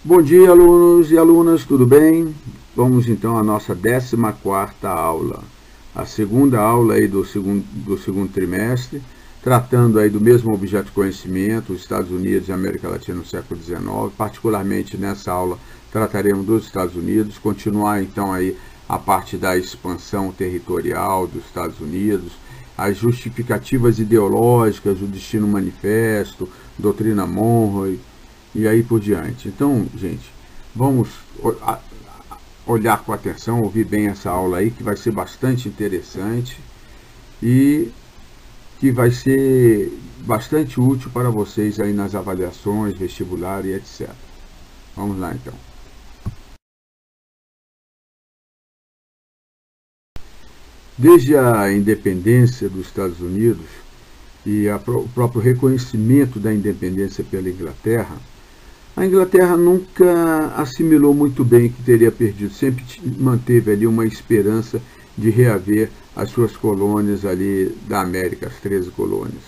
Bom dia, alunos e alunas, tudo bem? Vamos então à nossa 14ª aula, a segunda aula aí do segundo trimestre, tratando aí do mesmo objeto de conhecimento, os Estados Unidos e a América Latina no século XIX. Particularmente nessa aula trataremos dos Estados Unidos, continuar então aí a parte da expansão territorial dos Estados Unidos, as justificativas ideológicas, o Destino Manifesto, doutrina Monroe, e aí por diante. Então, gente, vamos olhar com atenção, ouvir bem essa aula aí, que vai ser bastante interessante e que vai ser bastante útil para vocês aí nas avaliações, vestibular e etc. Vamos lá, então. Desde a independência dos Estados Unidos e o próprio reconhecimento da independência pela Inglaterra, a Inglaterra nunca assimilou muito bem que teria perdido, sempre manteve ali uma esperança de reaver as suas colônias ali da América, as 13 colônias.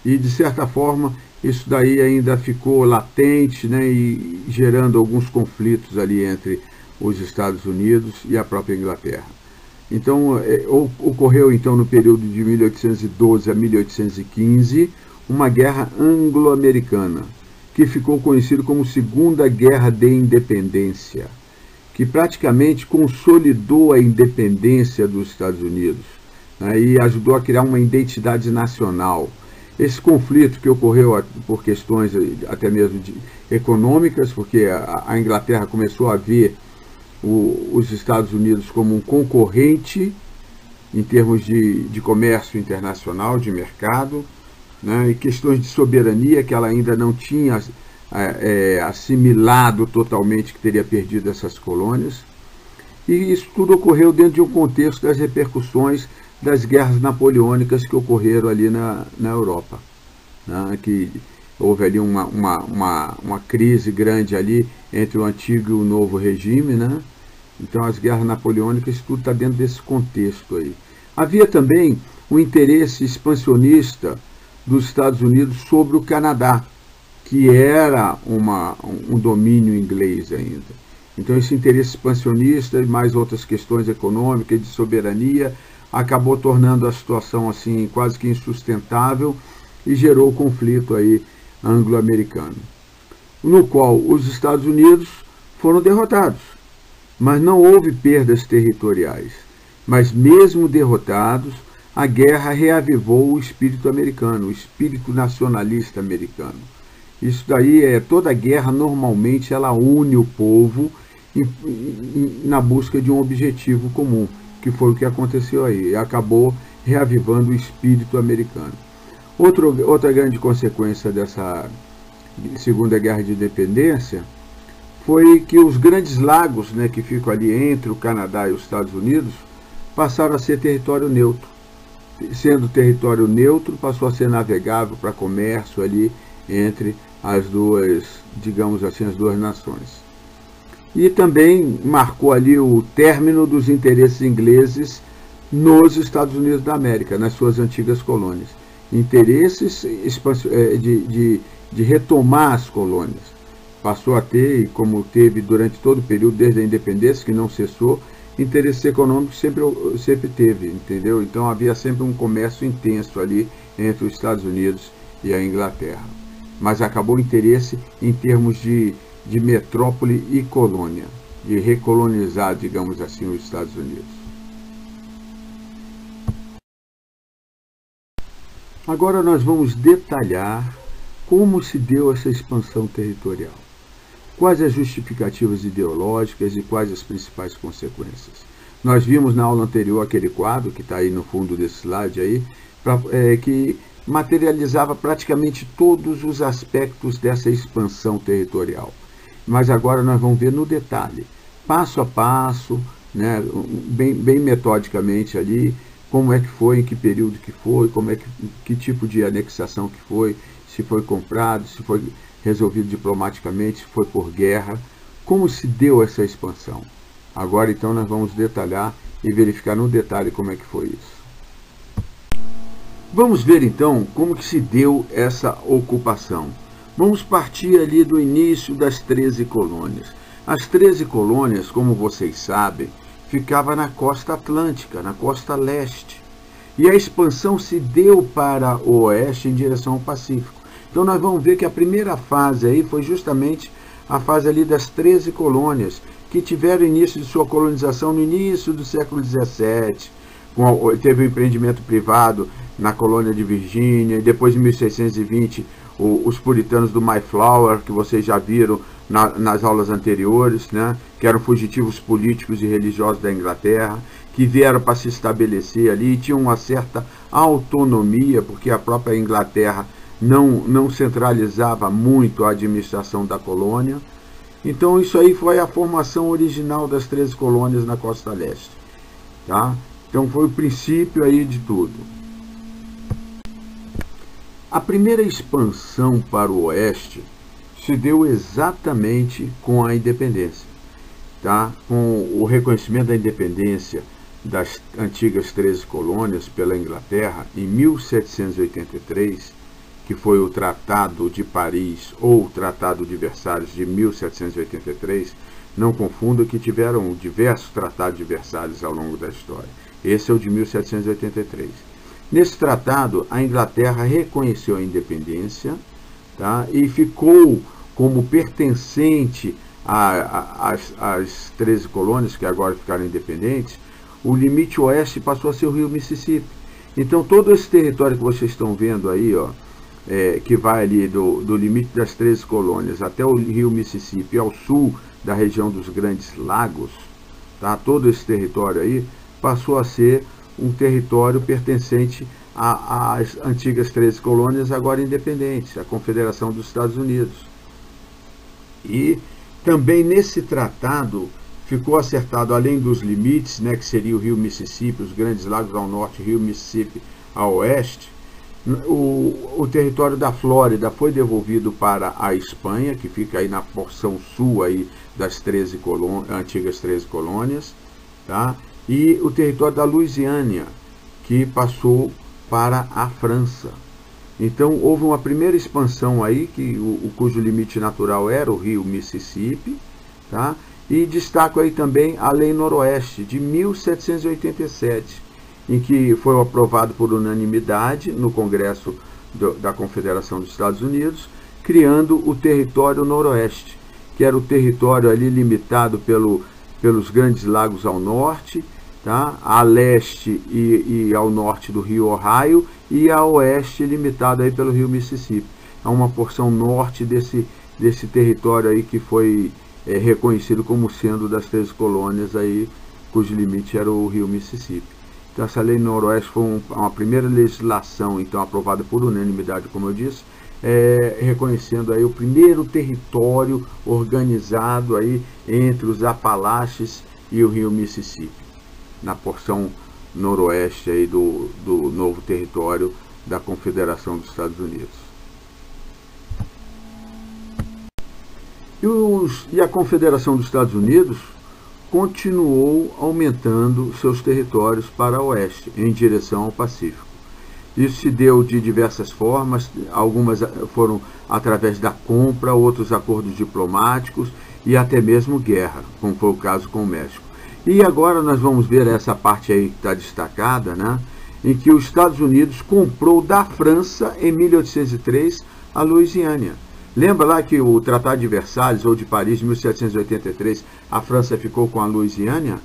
E, de certa forma, isso daí ainda ficou latente, né, e gerando alguns conflitos ali entre os Estados Unidos e a própria Inglaterra. Então, ocorreu então no período de 1812 a 1815 uma guerra anglo-americana, que ficou conhecido como Segunda Guerra de Independência, que praticamente consolidou a independência dos Estados Unidos, né, e ajudou a criar uma identidade nacional. Esse conflito que ocorreu por questões até mesmo econômicas, porque a Inglaterra começou a ver os Estados Unidos como um concorrente em termos de comércio internacional, de mercado, né, e questões de soberania que ela ainda não tinha assimilado totalmente, que teria perdido essas colônias. E isso tudo ocorreu dentro de um contexto das repercussões das guerras napoleônicas que ocorreram ali na Europa, né, que houve ali uma crise grande ali entre o antigo e o novo regime, né? Então as guerras napoleônicas, tudo está dentro desse contexto aí. Havia também um interesse expansionista dos Estados Unidos sobre o Canadá, que era um domínio inglês ainda. Então esse interesse expansionista e mais outras questões econômicas, de soberania, acabou tornando a situação assim quase que insustentável e gerou o conflito aí anglo-americano, no qual os Estados Unidos foram derrotados, mas não houve perdas territoriais. Mas mesmo derrotados, a guerra reavivou o espírito americano, o espírito nacionalista americano. Isso daí toda guerra normalmente ela une o povo na busca de um objetivo comum, que foi o que aconteceu aí, e acabou reavivando o espírito americano. Outra grande consequência dessa Segunda Guerra de Independência foi que os grandes lagos, né, que ficam ali entre o Canadá e os Estados Unidos passaram a ser território neutro. Sendo território neutro, passou a ser navegável para comércio ali entre as duas, digamos assim, as duas nações. E também marcou ali o término dos interesses ingleses nos Estados Unidos da América, nas suas antigas colônias. Interesses de retomar as colônias. Passou a ter, como teve durante todo o período, desde a independência, que não cessou, interesses econômicos sempre teve, entendeu? Então havia sempre um comércio intenso ali entre os Estados Unidos e a Inglaterra. Mas acabou o interesse em termos de metrópole e colônia, de recolonizar, digamos assim, os Estados Unidos. Agora nós vamos detalhar como se deu essa expansão territorial. Quais as justificativas ideológicas e quais as principais consequências? Nós vimos na aula anterior aquele quadro, que está aí no fundo desse slide aí, que materializava praticamente todos os aspectos dessa expansão territorial. Mas agora nós vamos ver no detalhe, passo a passo, né, bem metodicamente ali, como é que foi, em que período que foi, que tipo de anexação que foi, se foi comprado, se foi resolvido diplomaticamente, se foi por guerra, como se deu essa expansão. Agora então nós vamos detalhar e verificar no detalhe como é que foi isso. Vamos ver então como que se deu essa ocupação. Vamos partir ali do início das 13 colônias. As 13 colônias, como vocês sabem, ficavam na costa atlântica, na costa leste. E a expansão se deu para o oeste em direção ao Pacífico. Então nós vamos ver que a primeira fase aí foi justamente a fase ali das 13 colônias, que tiveram início de sua colonização no início do século XVII. Teve um empreendimento privado na colônia de Virgínia, e depois em 1620 os puritanos do Mayflower, que vocês já viram nas aulas anteriores, né, que eram fugitivos políticos e religiosos da Inglaterra, que vieram para se estabelecer ali e tinham uma certa autonomia, porque a própria Inglaterra não centralizava muito a administração da colônia. Então isso aí foi a formação original das 13 colônias na costa leste. Tá? Então foi o princípio aí de tudo. A primeira expansão para o oeste se deu exatamente com a independência, tá? Com o reconhecimento da independência das antigas 13 colônias pela Inglaterra em 1783, que foi o Tratado de Paris ou o Tratado de Versalhes de 1783. Não confunda que tiveram diversos tratados de Versalhes ao longo da história. Esse é o de 1783. Nesse tratado, a Inglaterra reconheceu a independência, tá? E ficou como pertencente às 13 colônias, que agora ficaram independentes. O limite oeste passou a ser o rio Mississippi. Então, todo esse território que vocês estão vendo aí, ó, que vai ali do limite das 13 colônias até o rio Mississippi, ao sul da região dos Grandes Lagos, tá? Todo esse território aí passou a ser um território pertencente às antigas 13 colônias, agora independentes, a Confederação dos Estados Unidos. E também nesse tratado ficou acertado, além dos limites, né, que seria o rio Mississippi, os Grandes Lagos ao norte, o rio Mississippi ao oeste, o território da Flórida foi devolvido para a Espanha, que fica aí na porção sul aí das antigas 13 colônias, tá? E o território da Louisiana, que passou para a França. Então houve uma primeira expansão aí, cujo limite natural era o rio Mississippi, tá? E destaco aí também a Lei Noroeste, de 1787, em que foi aprovado por unanimidade no Congresso da Confederação dos Estados Unidos, criando o Território Noroeste, que era o território ali limitado pelos Grandes Lagos ao norte, tá? A leste e ao norte do rio Ohio, e a oeste limitado aí pelo rio Mississippi. É uma porção norte desse território aí que foi reconhecido como sendo das 13 colônias aí, cujo limite era o rio Mississippi. Então essa lei noroeste foi uma primeira legislação, então, aprovada por unanimidade, como eu disse, reconhecendo aí o primeiro território organizado aí entre os Apalaches e o rio Mississippi, na porção noroeste aí do novo território da Confederação dos Estados Unidos. E a Confederação dos Estados Unidos continuou aumentando seus territórios para o oeste, em direção ao Pacífico. Isso se deu de diversas formas, algumas foram através da compra, outros acordos diplomáticos e até mesmo guerra, como foi o caso com o México. E agora nós vamos ver essa parte aí que está destacada, né, em que os Estados Unidos comprou da França, em 1803, a Louisiana. Lembra lá que o Tratado de Versalhes, ou de Paris, em 1783, a França ficou com a Louisiana?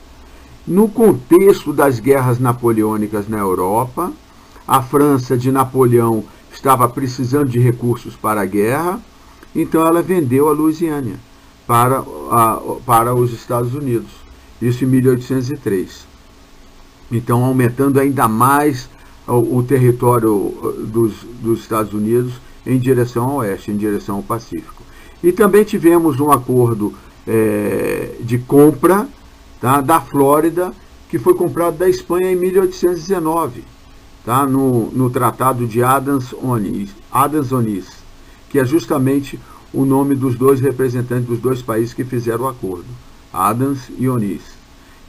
No contexto das guerras napoleônicas na Europa, a França de Napoleão estava precisando de recursos para a guerra, então ela vendeu a Louisiana para os Estados Unidos. Isso em 1803. Então, aumentando ainda mais o território dos Estados Unidos em direção ao oeste, em direção ao Pacífico. E também tivemos um acordo de compra, tá, da Flórida, que foi comprado da Espanha em 1819, tá, no Tratado de Adams-Onís, que é justamente o nome dos dois representantes dos dois países que fizeram o acordo, Adams e Onís.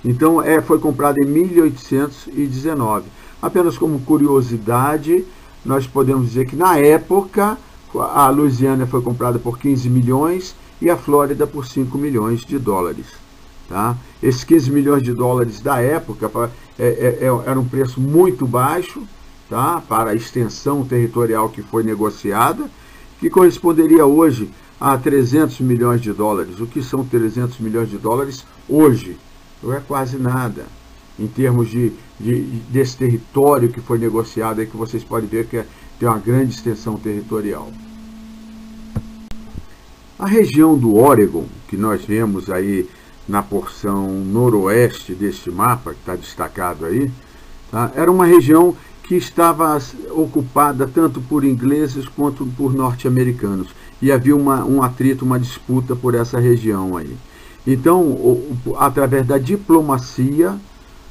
Então, foi comprado em 1819. Apenas como curiosidade, nós podemos dizer que na época a Louisiana foi comprada por 15 milhões e a Flórida por 5 milhões de dólares. Tá? Esses 15 milhões de dólares da época era um preço muito baixo, tá? Para a extensão territorial que foi negociada, que corresponderia hoje a 300 milhões de dólares. O que são 300 milhões de dólares hoje? Não é quase nada, em termos desse território que foi negociado, aí que vocês podem ver que tem uma grande extensão territorial. A região do Oregon, que nós vemos aí na porção noroeste deste mapa, que está destacado aí, tá? Era uma região que estava ocupada tanto por ingleses quanto por norte-americanos. E havia um atrito, uma disputa por essa região aí. Então, através da diplomacia,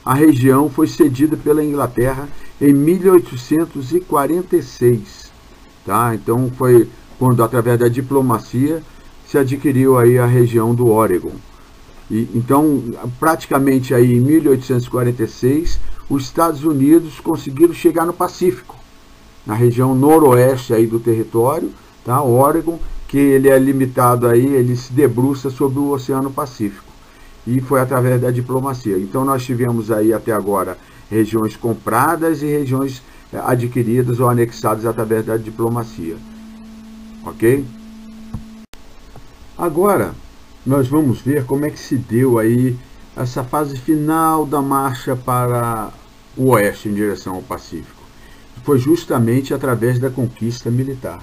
a região foi cedida pela Inglaterra em 1846. Tá? Então, foi quando, através da diplomacia, se adquiriu aí a região do Oregon. Então, praticamente aí em 1846, os Estados Unidos conseguiram chegar no Pacífico, na região noroeste aí do território, tá? Oregon, que ele é limitado aí, ele se debruça sobre o Oceano Pacífico. E foi através da diplomacia. Então nós tivemos aí até agora regiões compradas e regiões adquiridas ou anexadas através da diplomacia. Ok? Agora, nós vamos ver como é que se deu aí essa fase final da marcha para o oeste em direção ao Pacífico. Foi justamente através da conquista militar,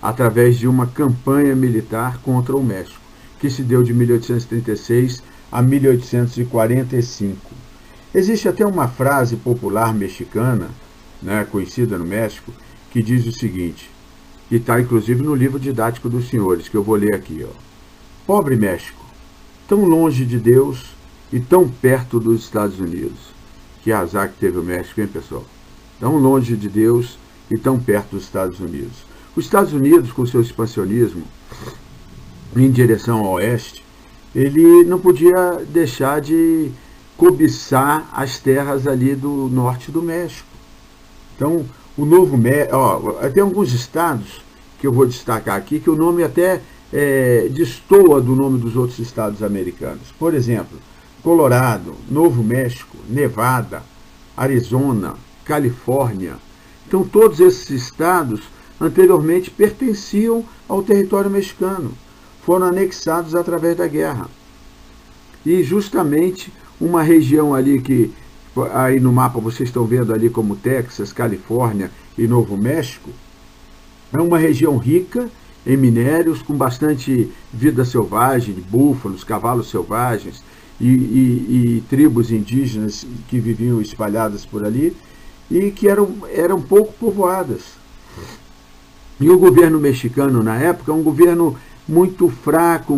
através de uma campanha militar contra o México, que se deu de 1836 a 1845. Existe até uma frase popular mexicana, né, conhecida no México, que diz o seguinte, e está inclusive no livro didático dos senhores, que eu vou ler aqui, ó. Pobre México, tão longe de Deus e tão perto dos Estados Unidos. Que azar que teve o México, hein, pessoal? Tão longe de Deus e tão perto dos Estados Unidos. Os Estados Unidos, com seu expansionismo em direção ao oeste, ele não podia deixar de cobiçar as terras ali do norte do México. Então, o Novo México, tem alguns estados que eu vou destacar aqui, que o nome até destoa do nome dos outros estados americanos. Por exemplo, Colorado, Novo México, Nevada, Arizona, Califórnia. Então, todos esses estados anteriormente pertenciam ao território mexicano, foram anexados através da guerra. E justamente uma região ali que, aí no mapa vocês estão vendo ali como Texas, Califórnia e Novo México, é uma região rica em minérios, com bastante vida selvagem, búfalos, cavalos selvagens e tribos indígenas que viviam espalhadas por ali e que eram pouco povoadas. E o governo mexicano, na época, é um governo muito fraco,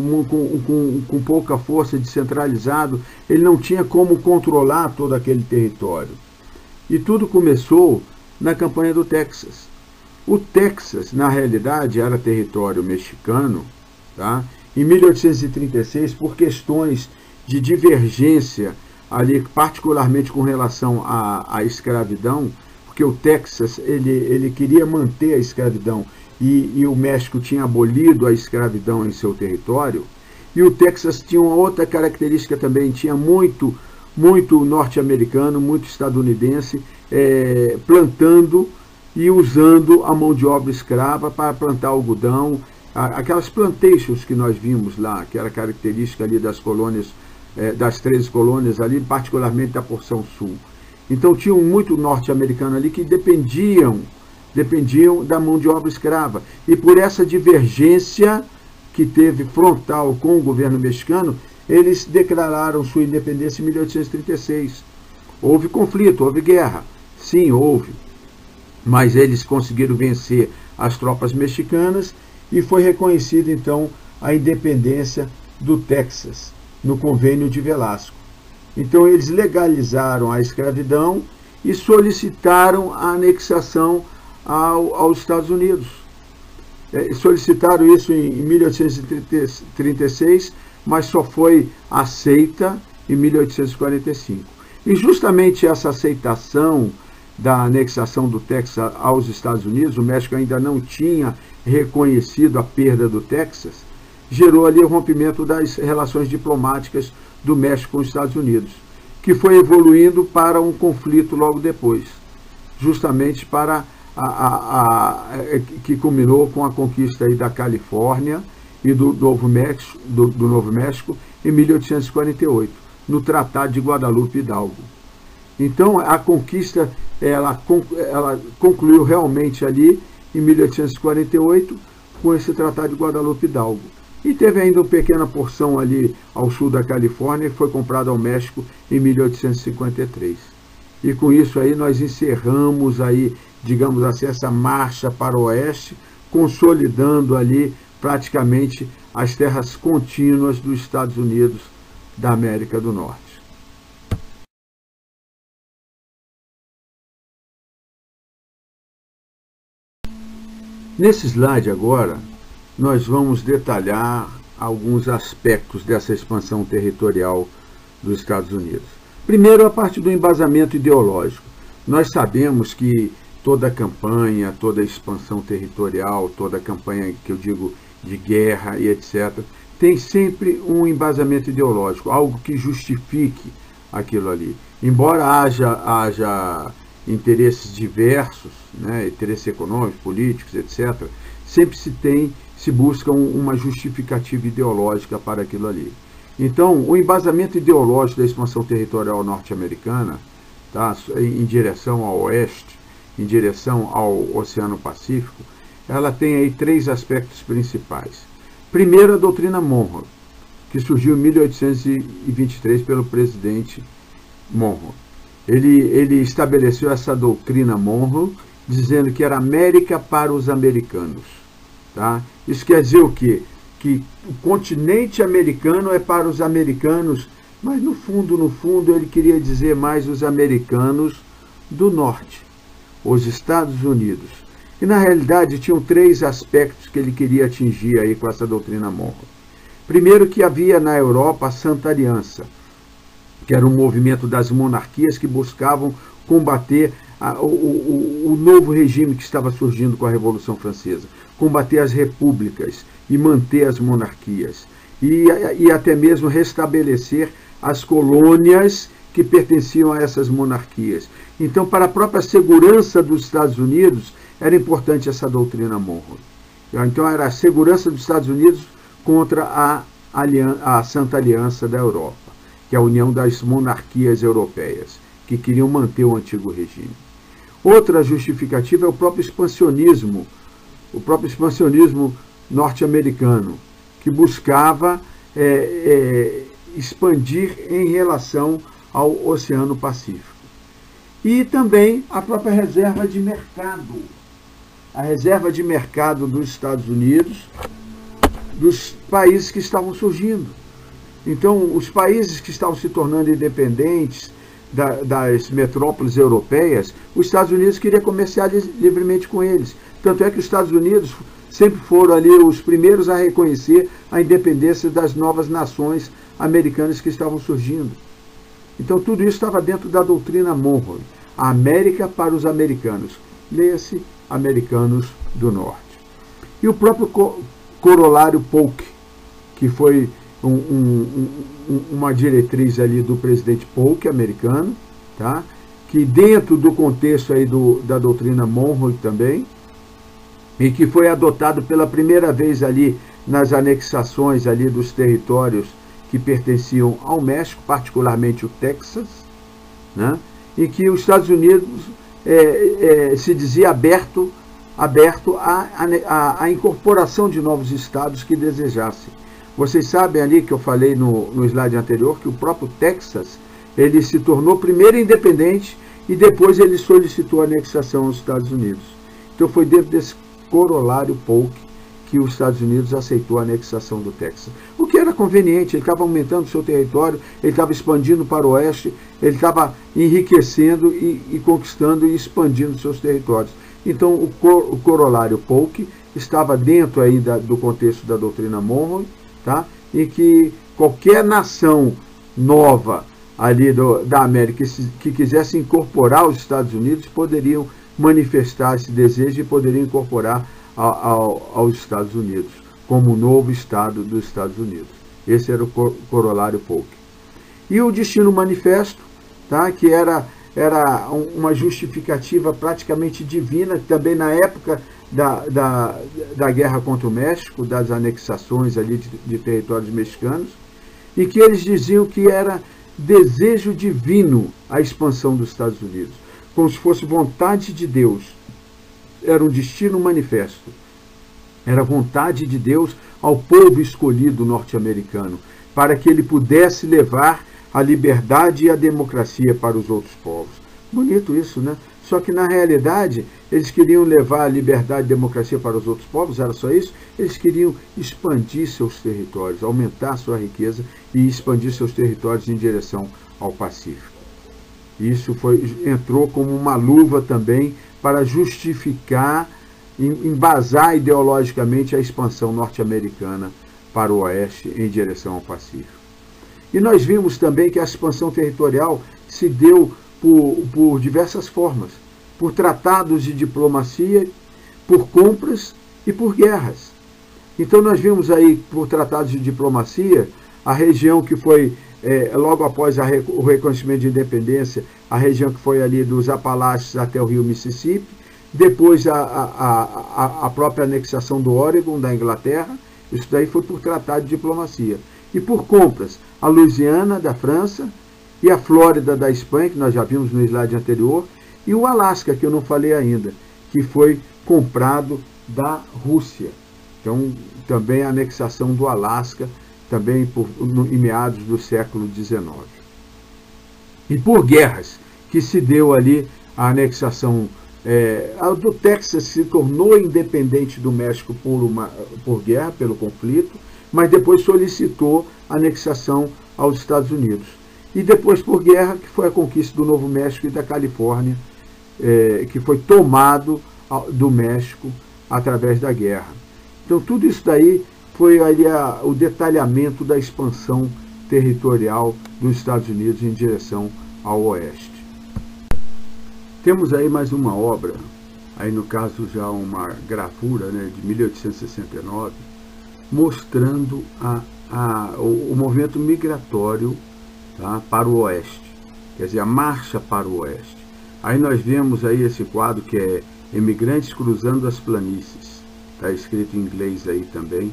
com pouca força, descentralizado. Ele não tinha como controlar todo aquele território. E tudo começou na campanha do Texas. O Texas, na realidade, era território mexicano, tá? Em 1836, por questões de divergência, ali, particularmente com relação à escravidão, porque o Texas ele queria manter a escravidão e o México tinha abolido a escravidão em seu território, e o Texas tinha uma outra característica também, tinha muito norte-americano, muito estadunidense, plantando e usando a mão de obra escrava para plantar algodão, aquelas plantations que nós vimos lá, que era característica ali das colônias, das 13 colônias ali, particularmente da porção sul. Então tinha muito norte-americano ali que dependiam da mão de obra escrava. E por essa divergência que teve frontal com o governo mexicano, eles declararam sua independência em 1836. Houve conflito, houve guerra. Sim, houve. Mas eles conseguiram vencer as tropas mexicanas e foi reconhecida então a independência do Texas no Convênio de Velasco. Então eles legalizaram a escravidão e solicitaram a anexação aos Estados Unidos. Solicitaram isso em 1836, mas só foi aceita em 1845. E justamente essa aceitação da anexação do Texas aos Estados Unidos, o México ainda não tinha reconhecido a perda do Texas, gerou ali o rompimento das relações diplomáticas do México com os Estados Unidos, que foi evoluindo para um conflito logo depois, justamente para que culminou com a conquista aí da Califórnia e do Novo México em 1848, no Tratado de Guadalupe Hidalgo. Então, a conquista ela concluiu realmente ali em 1848 com esse Tratado de Guadalupe Hidalgo. E teve ainda uma pequena porção ali ao sul da Califórnia que foi comprada ao México em 1853. E com isso aí nós encerramos aí, digamos assim, essa marcha para o oeste, consolidando ali praticamente as terras contínuas dos Estados Unidos da América do Norte. Nesse slide agora, nós vamos detalhar alguns aspectos dessa expansão territorial dos Estados Unidos. Primeiro, a parte do embasamento ideológico. Nós sabemos que toda campanha, toda expansão territorial, toda campanha que eu digo de guerra e etc., tem sempre um embasamento ideológico, algo que justifique aquilo ali. Embora haja interesses diversos, né, interesses econômicos, políticos, etc., sempre se busca uma justificativa ideológica para aquilo ali. Então, o embasamento ideológico da expansão territorial norte-americana, tá, em direção ao oeste, em direção ao Oceano Pacífico, ela tem aí três aspectos principais. Primeiro, a doutrina Monroe, que surgiu em 1823 pelo presidente Monroe. Ele estabeleceu essa doutrina Monroe, dizendo que era América para os americanos. Tá? Isso quer dizer o quê? Que o continente americano é para os americanos, mas no fundo, ele queria dizer mais os americanos do norte, os Estados Unidos. E na realidade tinham três aspectos que ele queria atingir aí com essa doutrina Monroe. Primeiro, que havia na Europa a Santa Aliança, que era um movimento das monarquias que buscavam combater o novo regime que estava surgindo com a Revolução Francesa, combater as repúblicas e manter as monarquias, e até mesmo restabelecer as colônias que pertenciam a essas monarquias. Então, para a própria segurança dos Estados Unidos, era importante essa doutrina Monroe. Então, era a segurança dos Estados Unidos contra a Santa Aliança da Europa, que é a união das monarquias europeias, que queriam manter o antigo regime. Outra justificativa é o próprio expansionismo norte-americano, que buscava expandir em relação ao Oceano Pacífico. E também a própria reserva de mercado. A reserva de mercado dos Estados Unidos, dos países que estavam surgindo. Então, os países que estavam se tornando independentes das metrópoles europeias, os Estados Unidos queria comerciar livremente com eles. Tanto é que os Estados Unidos sempre foram ali os primeiros a reconhecer a independência das novas nações americanas que estavam surgindo. Então, tudo isso estava dentro da doutrina Monroe. A América para os americanos. Leia-se, americanos do norte. E o próprio corolário Polk, que foi uma diretriz ali do presidente Polk, americano, tá? Que dentro do contexto aí da doutrina Monroe também, e que foi adotado pela primeira vez ali nas anexações ali dos territórios que pertenciam ao México, particularmente o Texas, né? E que os Estados Unidos se dizia aberto à incorporação de novos estados que desejassem. Vocês sabem ali que eu falei no slide anterior que o próprio Texas, ele se tornou primeiro independente e depois ele solicitou a anexação aos Estados Unidos. Então foi dentro desse corolário Polk que os Estados Unidos aceitou a anexação do Texas. O que era conveniente, ele estava aumentando o seu território, ele estava expandindo para o oeste, ele estava enriquecendo e conquistando e expandindo seus territórios. Então o corolário Polk estava dentro aí do contexto da doutrina Monroe, tá? E que qualquer nação nova ali da América que quisessem incorporar os Estados Unidos poderiam manifestar esse desejo e poderiam incorporar aos Estados Unidos, como novo Estado dos Estados Unidos. Esse era o corolário Polk. E o Destino Manifesto, tá, que era uma justificativa praticamente divina, também na época da guerra contra o México, das anexações ali de territórios mexicanos, e que eles diziam que era desejo divino a expansão dos Estados Unidos, como se fosse vontade de Deus. Era um destino manifesto. Era vontade de Deus ao povo escolhido norte-americano, para que ele pudesse levar a liberdade e a democracia para os outros povos. Bonito isso, né? Só que, na realidade, eles queriam levar a liberdade e a democracia para os outros povos, era só isso? Eles queriam expandir seus territórios, aumentar sua riqueza e expandir seus territórios em direção ao Pacífico. Isso entrou como uma luva também para justificar, embasar ideologicamente a expansão norte-americana para o oeste em direção ao Pacífico. E nós vimos também que a expansão territorial se deu por diversas formas, por tratados de diplomacia, por compras e por guerras. Então nós vimos aí, por tratados de diplomacia, a região que foi, logo após o reconhecimento de independência, a região que foi ali dos Apalaches até o rio Mississippi, depois a própria anexação do Oregon, da Inglaterra, isso daí foi por tratado de diplomacia. E por compras, a Louisiana, da França, e a Flórida, da Espanha, que nós já vimos no slide anterior, e o Alasca, que eu não falei ainda, que foi comprado da Rússia. Então, também a anexação do Alasca, também em meados do século XIX. E por guerras, que se deu ali a anexação do Texas, se tornou independente do México por guerra, pelo conflito, mas depois solicitou a anexação aos Estados Unidos. E depois por guerra, que foi a conquista do Novo México e da Califórnia, que foi tomado do México através da guerra. Então tudo isso daí foi ali o detalhamento da expansão territorial dos Estados Unidos em direção ao oeste. Temos aí mais uma obra, aí no caso já uma gravura, né, de 1869, mostrando o movimento migratório, tá, para o oeste, quer dizer, a marcha para o oeste. Aí nós vemos aí esse quadro que é Imigrantes Cruzando as Planícies, está escrito em inglês aí também,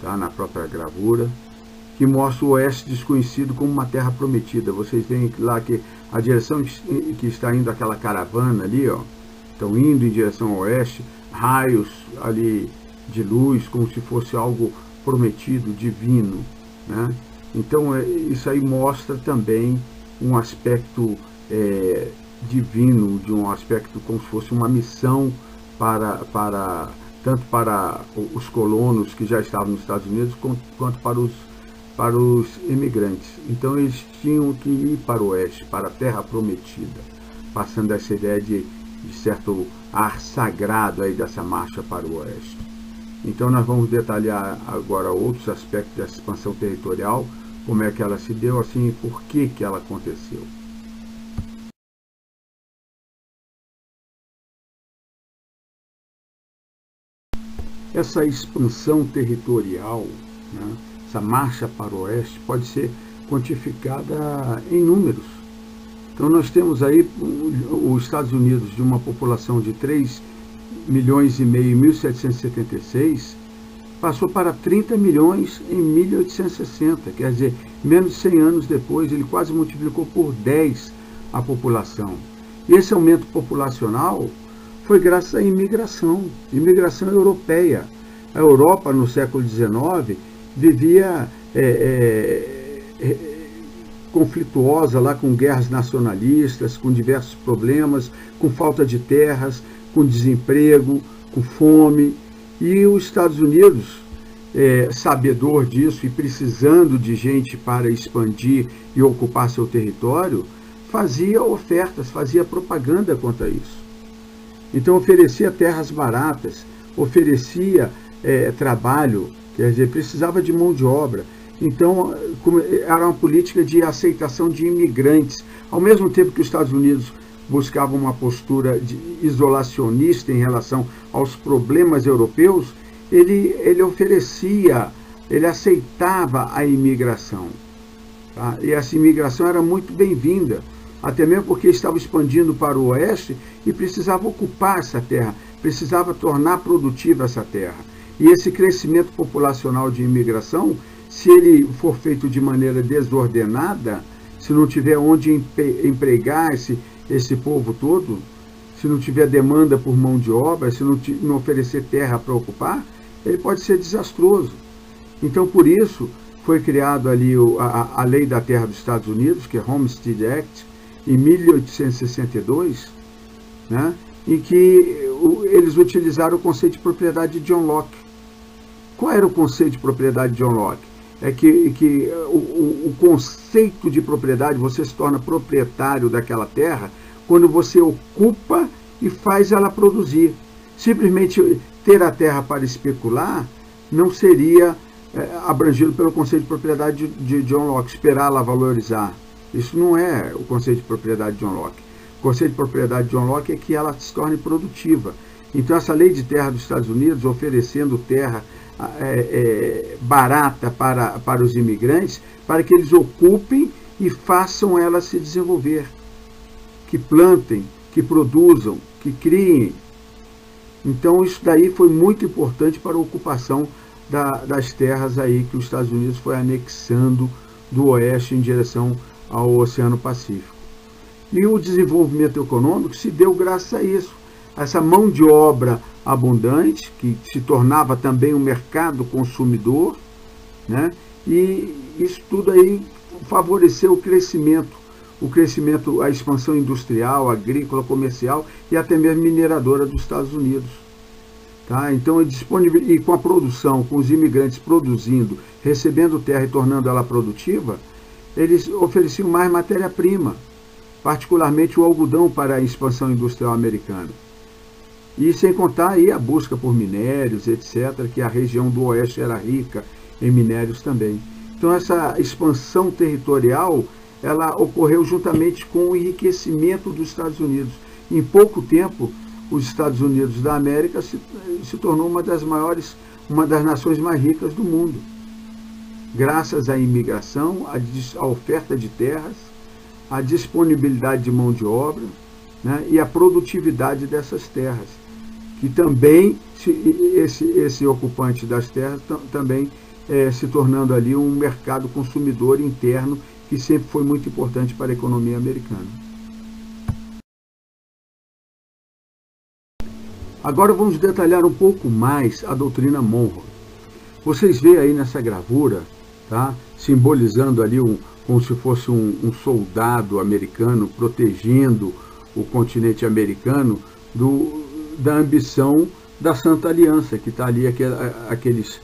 tá, na própria gravura, que mostra o oeste desconhecido como uma terra prometida. Vocês veem lá que a direção que está indo aquela caravana ali, ó, estão indo em direção ao oeste, raios ali de luz, como se fosse algo prometido, divino, né? Então, isso aí mostra também um aspecto divino, de um aspecto como se fosse uma missão tanto para os colonos que já estavam nos Estados Unidos, quanto para os imigrantes. Então, eles tinham que ir para o oeste, para a terra prometida, passando essa ideia de certo ar sagrado aí dessa marcha para o oeste. Então nós vamos detalhar agora outros aspectos dessa expansão territorial, como é que ela se deu, assim, e por que ela aconteceu. Essa expansão territorial, né, essa marcha para o oeste, pode ser quantificada em números. Então nós temos aí os Estados Unidos, de uma população de 3,5 milhões em 1776, passou para 30 milhões em 1860, quer dizer, menos de 100 anos depois, ele quase multiplicou por 10 a população. E esse aumento populacional foi graças à imigração europeia. A Europa, no século XIX, vivia conflituosa lá, com guerras nacionalistas, com diversos problemas, com falta de terras, com desemprego, com fome. E os Estados Unidos, sabedor disso e precisando de gente para expandir e ocupar seu território, fazia ofertas, fazia propaganda contra isso. Então oferecia terras baratas, oferecia trabalho, quer dizer, precisava de mão de obra. Então, era uma política de aceitação de imigrantes. Ao mesmo tempo que os Estados Unidos buscavam uma postura isolacionista em relação aos problemas europeus, ele oferecia, ele aceitava a imigração. Tá? E essa imigração era muito bem-vinda, até mesmo porque estava expandindo para o oeste e precisava ocupar essa terra, precisava tornar produtiva essa terra. E esse crescimento populacional de imigração, se ele for feito de maneira desordenada, se não tiver onde empregar esse povo todo, se não tiver demanda por mão de obra, se não oferecer terra para ocupar, ele pode ser desastroso. Então, por isso, foi criado ali a Lei da Terra dos Estados Unidos, que é Homestead Act, em 1862, né, em que eles utilizaram o conceito de propriedade de John Locke. Qual era o conceito de propriedade de John Locke? É que o conceito de propriedade, você se torna proprietário daquela terra quando você ocupa e faz ela produzir. Simplesmente ter a terra para especular não seria abrangido pelo conceito de propriedade de John Locke, esperá-la valorizar. Isso não é o conceito de propriedade de John Locke. O conceito de propriedade de John Locke é que ela se torne produtiva. Então, essa lei de terra dos Estados Unidos, oferecendo terra barata para os imigrantes, para que eles ocupem e façam ela se desenvolver, que plantem, que produzam, que criem. Então, isso daí foi muito importante para a ocupação das terras aí que os Estados Unidos foi anexando do oeste em direção ao Oceano Pacífico. E o desenvolvimento econômico se deu graças a isso, essa mão de obra abundante, que se tornava também um mercado consumidor, né? E isso tudo aí favoreceu o crescimento, a expansão industrial, agrícola, comercial e até mesmo mineradora dos Estados Unidos. Tá? Então, e com a produção, com os imigrantes produzindo, recebendo terra e tornando ela produtiva, eles ofereciam mais matéria-prima, particularmente o algodão para a expansão industrial americana. E sem contar aí a busca por minérios, etc., que a região do oeste era rica em minérios também. Então, essa expansão territorial, ela ocorreu juntamente com o enriquecimento dos Estados Unidos. Em pouco tempo, os Estados Unidos da América se tornou uma das nações mais ricas do mundo, graças à imigração, à oferta de terras, à disponibilidade de mão de obra, né, e à produtividade dessas terras, que também, esse ocupante das terras também se tornando ali um mercado consumidor interno, que sempre foi muito importante para a economia americana. Agora vamos detalhar um pouco mais a doutrina Monroe. Vocês veem aí nessa gravura, tá, simbolizando ali como se fosse um soldado americano protegendo o continente americano da ambição da Santa Aliança, que está ali aqueles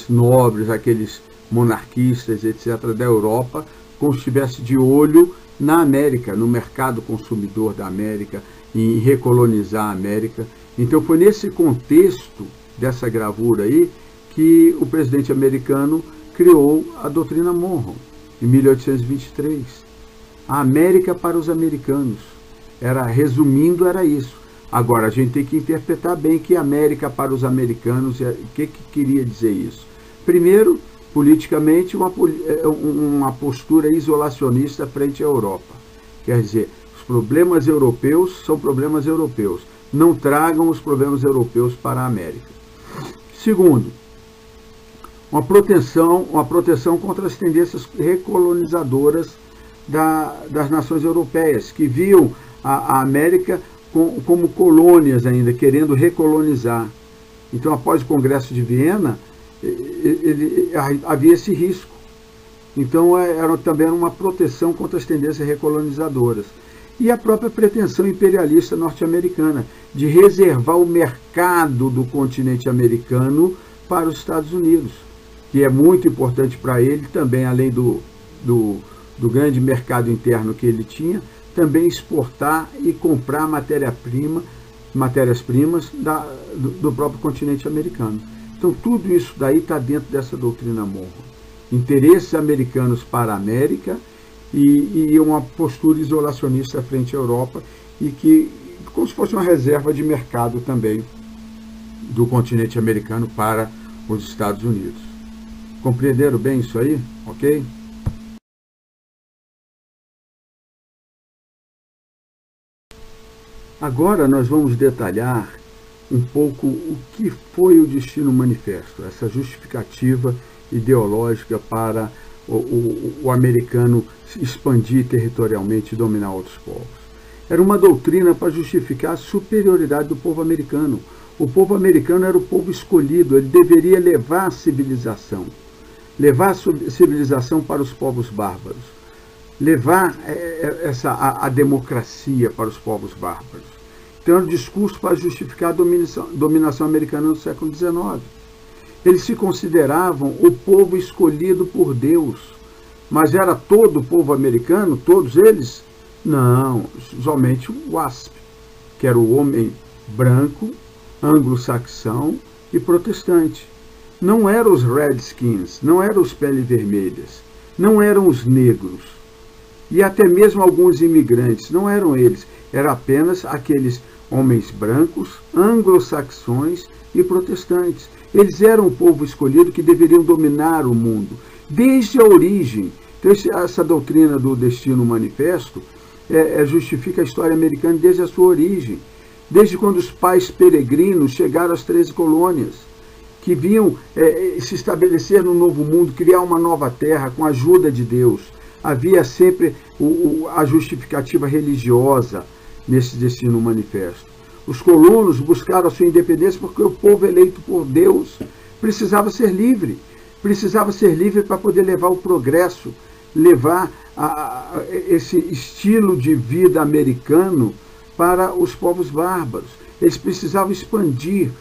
nobres, aqueles monarquistas, etc., da Europa, como se estivesse de olho na América, no mercado consumidor da América, em recolonizar a América. Então foi nesse contexto dessa gravura aí que o presidente americano criou a doutrina Monroe, em 1823. A América para os americanos. Resumindo, era isso. Agora, a gente tem que interpretar bem que América para os americanos, o que queria dizer isso? Primeiro, politicamente, uma postura isolacionista frente à Europa. Quer dizer, os problemas europeus são problemas europeus. Não tragam os problemas europeus para a América. Segundo, uma proteção contra as tendências recolonizadoras das nações europeias, que viam a América como colônias ainda, querendo recolonizar. Então, após o Congresso de Viena, havia esse risco. Então, também era uma proteção contra as tendências recolonizadoras. E a própria pretensão imperialista norte-americana de reservar o mercado do continente americano para os Estados Unidos, que é muito importante para ele também, além do grande mercado interno que ele tinha, também exportar e comprar matérias-primas do próprio continente americano. Então, tudo isso daí está dentro dessa doutrina Monroe. interesses americanos para a América e uma postura isolacionista frente à Europa, e que, como se fosse uma reserva de mercado também do continente americano para os Estados Unidos. Compreenderam bem isso aí? Ok? Agora nós vamos detalhar um pouco o que foi o Destino Manifesto, essa justificativa ideológica para o americano expandir territorialmente e dominar outros povos. Era uma doutrina para justificar a superioridade do povo americano. O povo americano era o povo escolhido, ele deveria levar a civilização para os povos bárbaros, levar a democracia para os povos bárbaros. Então, era um discurso para justificar a dominação americana no século XIX. Eles se consideravam o povo escolhido por Deus. Mas era todo o povo americano, todos eles? Não, somente o WASP, que era o homem branco, anglo-saxão e protestante. Não eram os Redskins, não eram os peles vermelhas, não eram os negros. E até mesmo alguns imigrantes, não eram eles. Eram apenas aqueles homens brancos, anglo-saxões e protestantes. Eles eram o povo escolhido que deveriam dominar o mundo, desde a origem. Então, essa doutrina do Destino Manifesto justifica a história americana desde a sua origem, desde quando os pais peregrinos chegaram às 13 colônias, que vinham se estabelecer no novo mundo, criar uma nova terra com a ajuda de Deus. Havia sempre a justificativa religiosa nesse Destino Manifesto. Os colonos buscaram a sua independência porque o povo eleito por Deus precisava ser livre para poder levar o progresso, levar esse estilo de vida americano para os povos bárbaros. Eles precisavam expandir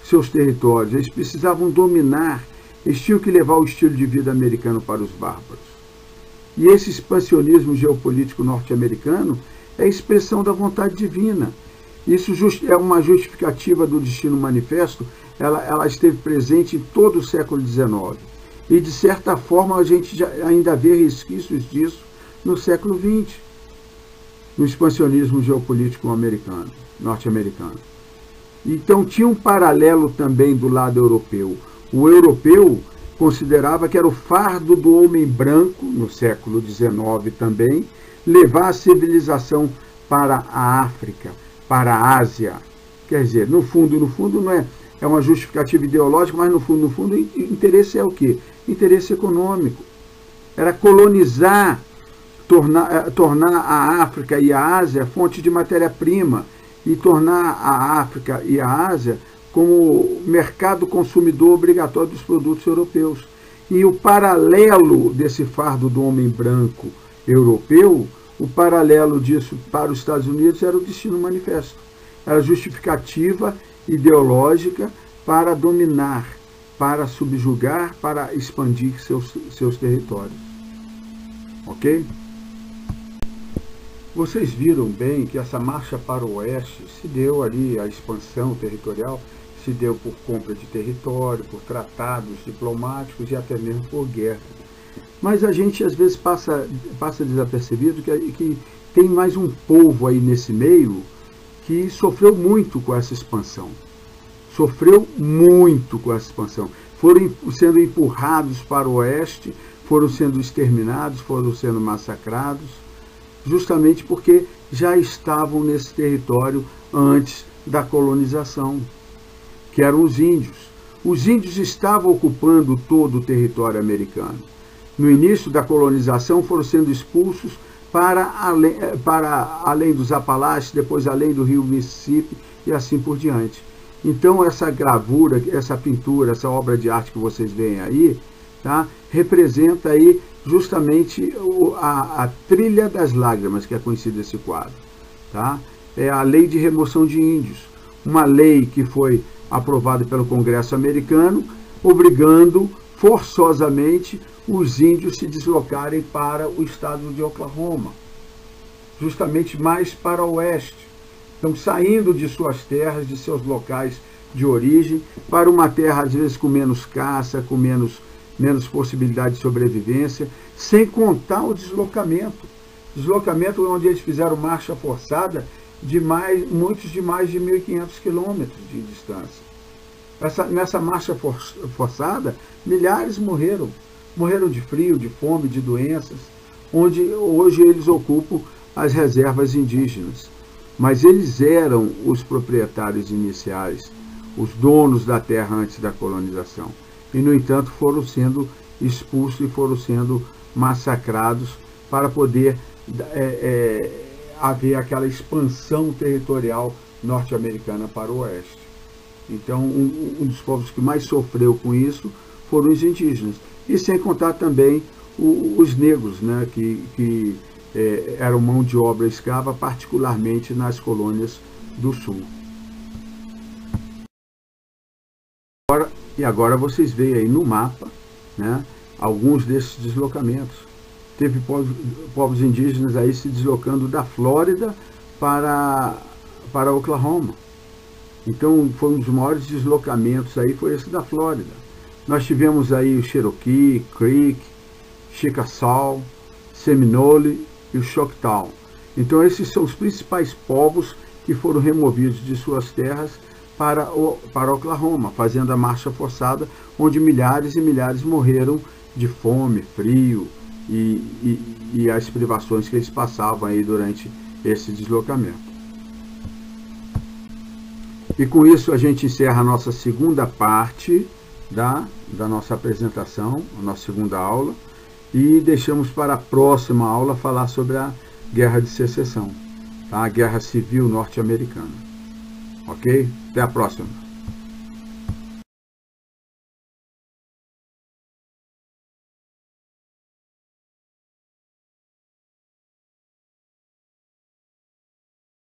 seus territórios, eles precisavam dominar, eles tinham que levar o estilo de vida americano para os bárbaros. E esse expansionismo geopolítico norte-americano é a expressão da vontade divina. Isso é uma justificativa do Destino Manifesto, ela esteve presente em todo o século XIX. E, de certa forma, a gente ainda vê resquícios disso no século XX, no expansionismo geopolítico norte-americano. Então, tinha um paralelo também do lado europeu. O europeu considerava que era o fardo do homem branco, no século XIX também, levar a civilização para a África, para a Ásia. Quer dizer, no fundo, não é uma justificativa ideológica, mas no fundo, o interesse é o quê? Interesse econômico. Era colonizar, tornar a África e a Ásia fonte de matéria-prima e tornar a África e a Ásia como mercado consumidor obrigatório dos produtos europeus. E o paralelo desse fardo do homem branco europeu, o paralelo disso para os Estados Unidos era o Destino Manifesto. Era justificativa ideológica para dominar, para subjugar, para expandir seus territórios. Ok? Vocês viram bem que essa marcha para o oeste se deu ali, a expansão territorial, se deu por compra de território, por tratados diplomáticos e até mesmo por guerra. Mas a gente às vezes passa desapercebido que tem mais um povo aí nesse meio que sofreu muito com essa expansão. Foram sendo empurrados para o oeste, foram sendo exterminados, foram sendo massacrados, justamente porque já estavam nesse território antes da colonização, que eram os índios. Os índios estavam ocupando todo o território americano. No início da colonização foram sendo expulsos para além dos Apalaches, depois além do rio Mississippi e assim por diante. Então essa gravura, essa pintura, essa obra de arte que vocês veem aí, tá, representa aí justamente a Trilha das Lágrimas, que é conhecido esse quadro. Tá? É a Lei de Remoção de Índios, uma lei que foi aprovada pelo Congresso americano, obrigando forçosamente os índios se deslocarem para o estado de Oklahoma, justamente mais para o oeste. Então, saindo de suas terras, de seus locais de origem, para uma terra, às vezes, com menos caça, com menos menos possibilidade de sobrevivência, sem contar o deslocamento. Deslocamento onde eles fizeram marcha forçada de muitos de mais de 1.500 quilômetros de distância. Nessa marcha forçada, milhares morreram. Morreram de frio, de fome, de doenças, onde hoje eles ocupam as reservas indígenas. Mas eles eram os proprietários iniciais, os donos da terra antes da colonização. E, no entanto, foram sendo expulsos e foram sendo massacrados para poder haver aquela expansão territorial norte-americana para o oeste. Então, um dos povos que mais sofreu com isso foram os indígenas. E sem contar também os negros, né, que eram mão de obra escrava, particularmente nas colônias do sul. E agora vocês veem aí no mapa, né, alguns desses deslocamentos. Teve povos indígenas aí se deslocando da Flórida para Oklahoma. Então, foi um dos maiores deslocamentos aí, foi esse da Flórida. Nós tivemos aí o Cherokee, Creek, Chickasaw, Seminole e o Choctaw. Então, esses são os principais povos que foram removidos de suas terras para Oklahoma, fazendo a marcha forçada, onde milhares e milhares morreram de fome, frio e as privações que eles passavam aí durante esse deslocamento. E com isso a gente encerra a nossa segunda parte da nossa apresentação, a nossa segunda aula, e deixamos para a próxima aula falar sobre a Guerra de Secessão, tá? A Guerra Civil Norte-Americana. Ok? Até a próxima.